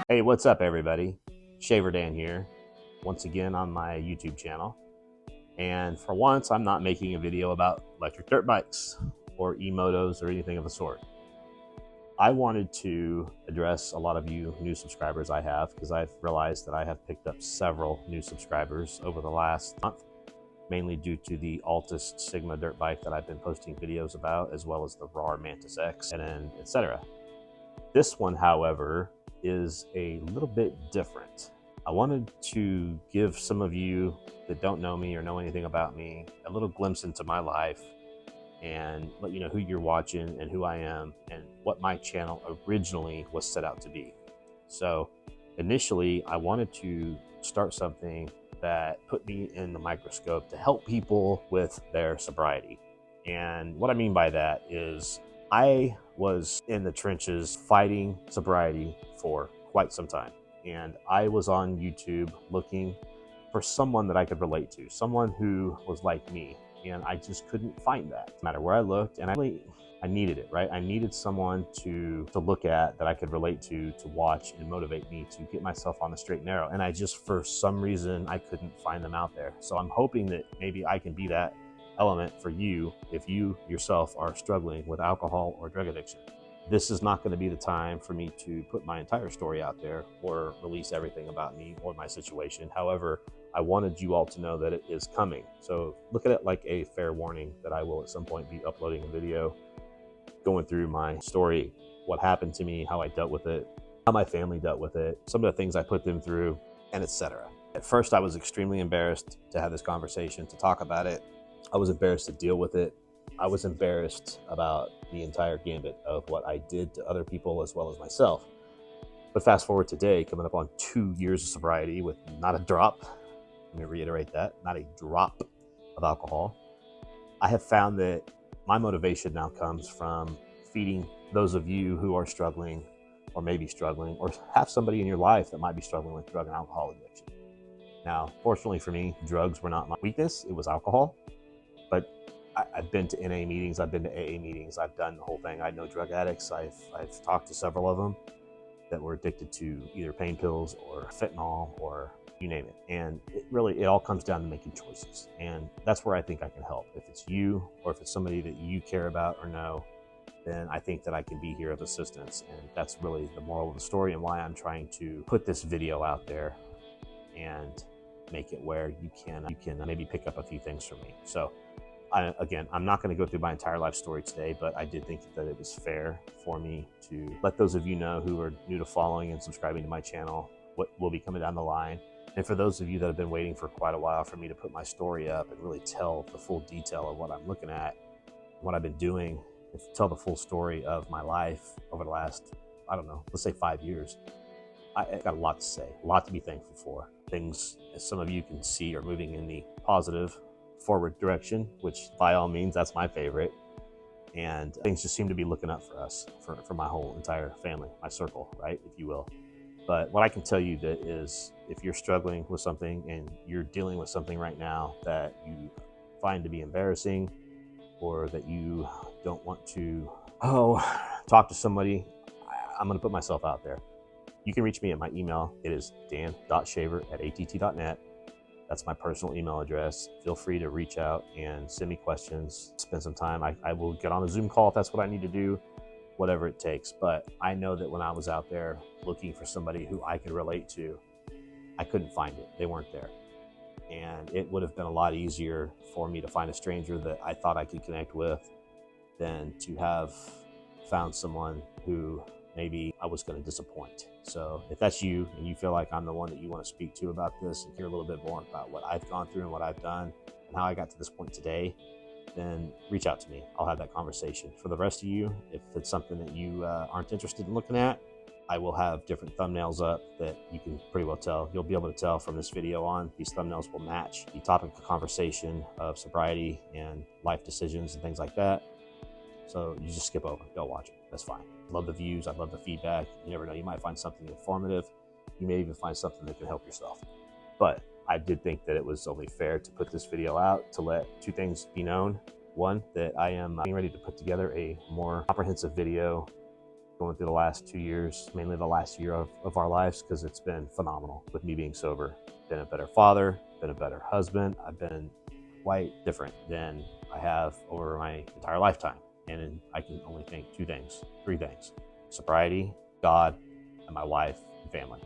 Hey, what's up everybody? Shaver Dan here, once again on my YouTube channel. And for once, I'm not making a video about electric dirt bikes or e-motos or anything of the sort. I wanted to address a lot of you new subscribers I have, because I've realized that I have picked up several new subscribers over the last month, mainly due to the Altus Sigma dirt bike that I've been posting videos about, as well as the RAR Mantis X, and etc. This one, however, is a little bit different. I wanted to give some of you that don't know me or know anything about me a little glimpse into my life and let you know who you're watching and who I am and what my channel originally was set out to be. So initially, I wanted to start something that put me in the microscope to help people with their sobriety. And what I mean by that is I was in the trenches fighting sobriety for quite some time. And I was on YouTube looking for someone that I could relate to, someone who was like me. And I just couldn't find that, no matter where I looked. And I needed it, right? I needed someone to look at that I could relate to watch and motivate me to get myself on the straight and narrow. And I just, for some reason, I couldn't find them out there. So I'm hoping that maybe I can be that element for you if you yourself are struggling with alcohol or drug addiction. This is not going to be the time for me to put my entire story out there or release everything about me or my situation. However, I wanted you all to know that it is coming. So look at it like a fair warning that I will at some point be uploading a video going through my story, what happened to me, how I dealt with it, how my family dealt with it, some of the things I put them through, and etc. At first, I was extremely embarrassed to have this conversation, to talk about it. I was embarrassed to deal with it. I was embarrassed about the entire gambit of what I did to other people as well as myself. But fast forward today, coming up on 2 years of sobriety with not a drop, let me reiterate that, not a drop of alcohol. I have found that my motivation now comes from feeding those of you who are struggling or maybe struggling or have somebody in your life that might be struggling with drug and alcohol addiction. Now, fortunately for me, drugs were not my weakness, it was alcohol. But I've been to NA meetings, I've been to AA meetings, I've done the whole thing. I know drug addicts, I've talked to several of them that were addicted to either pain pills or fentanyl or you name it. And it all comes down to making choices. And that's where I think I can help. If it's you or if it's somebody that you care about or know, then I think that I can be here of assistance. And that's really the moral of the story and why I'm trying to put this video out there and make it where you can maybe pick up a few things from me. So again, I'm not going to go through my entire life story today, but I did think that it was fair for me to let those of you know who are new to following and subscribing to my channel what will be coming down the line. And for those of you that have been waiting for quite a while for me to put my story up and really tell the full detail of what I'm looking at, what I've been doing, and tell the full story of my life over the last, I don't know, let's say 5 years, I got a lot to say, a lot to be thankful for. Things, as some of you can see, are moving in the positive, forward direction, which by all means, that's my favorite. And things just seem to be looking up for us, for my whole entire family, my circle, right, if you will. But what I can tell you that is, if you're struggling with something and you're dealing with something right now that you find to be embarrassing or that you don't want to, talk to somebody, I'm going to put myself out there. You can reach me at my email. It is dan.shaver@att.net. That's my personal email address. Feel free to reach out and send me questions, spend some time. I will get on a Zoom call if that's what I need to do, whatever it takes. But I know that when I was out there looking for somebody who I could relate to, I couldn't find it. They weren't there. And it would have been a lot easier for me to find a stranger that I thought I could connect with than to have found someone who maybe I was going to disappoint. So if that's you and you feel like I'm the one that you want to speak to about this and hear a little bit more about what I've gone through and what I've done and how I got to this point today, then reach out to me. I'll have that conversation. For the rest of you, if it's something that you aren't interested in looking at, I will have different thumbnails up that you can pretty well tell. You'll be able to tell from this video on. These thumbnails will match the topic of conversation of sobriety and life decisions and things like that. So you just skip over, don't watch it. That's fine. Love the views. I love the feedback. You never know. You might find something informative. You may even find something that can help yourself. But I did think that it was only fair to put this video out to let two things be known. One, that I am getting ready to put together a more comprehensive video going through the last 2 years, mainly the last year of our lives, because it's been phenomenal with me being sober. Been a better father, been a better husband. I've been quite different than I have over my entire lifetime. And I can only think three things: sobriety, God, and my wife and family.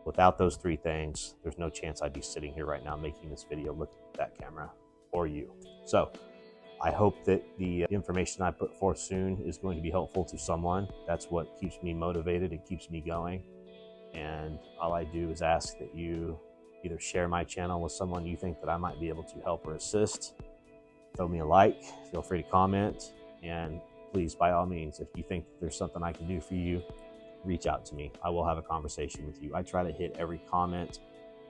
Without those three things, there's no chance I'd be sitting here right now making this video looking at that camera or you. So I hope that the information I put forth soon is going to be helpful to someone. That's what keeps me motivated and keeps me going. And all I do is ask that you either share my channel with someone you think that I might be able to help or assist. Throw me a like, feel free to comment, and please, by all means, if you think there's something I can do for you, reach out to me. I will have a conversation with you. I try to hit every comment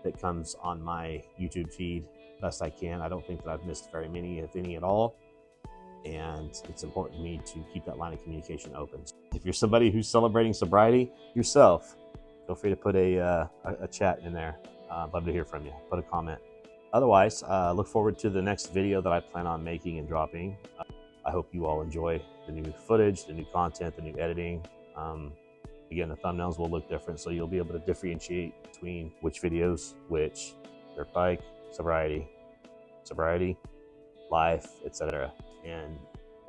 that comes on my YouTube feed best I can. I don't think that I've missed very many, if any at all. And it's important to me to keep that line of communication open. If you're somebody who's celebrating sobriety yourself, feel free to put a chat in there. I'd love to hear from you. Put a comment. Otherwise, look forward to the next video that I plan on making and dropping. I hope you all enjoy the new footage, the new content, the new editing. Again, the thumbnails will look different, so you'll be able to differentiate between which videos, which dirt bike, sobriety, life, etc. And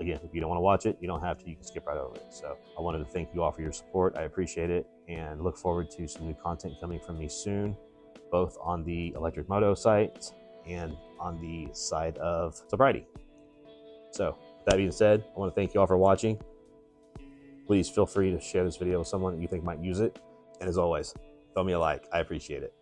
again, if you don't want to watch it, you don't have to. You can skip right over it. So I wanted to thank you all for your support. I appreciate it, and look forward to some new content coming from me soon, both on the Electric Moto site and on the side of sobriety. So with that being said, I want to thank you all for watching. Please feel free to share this video with someone that you think might use it. And as always, throw me a like. I appreciate it.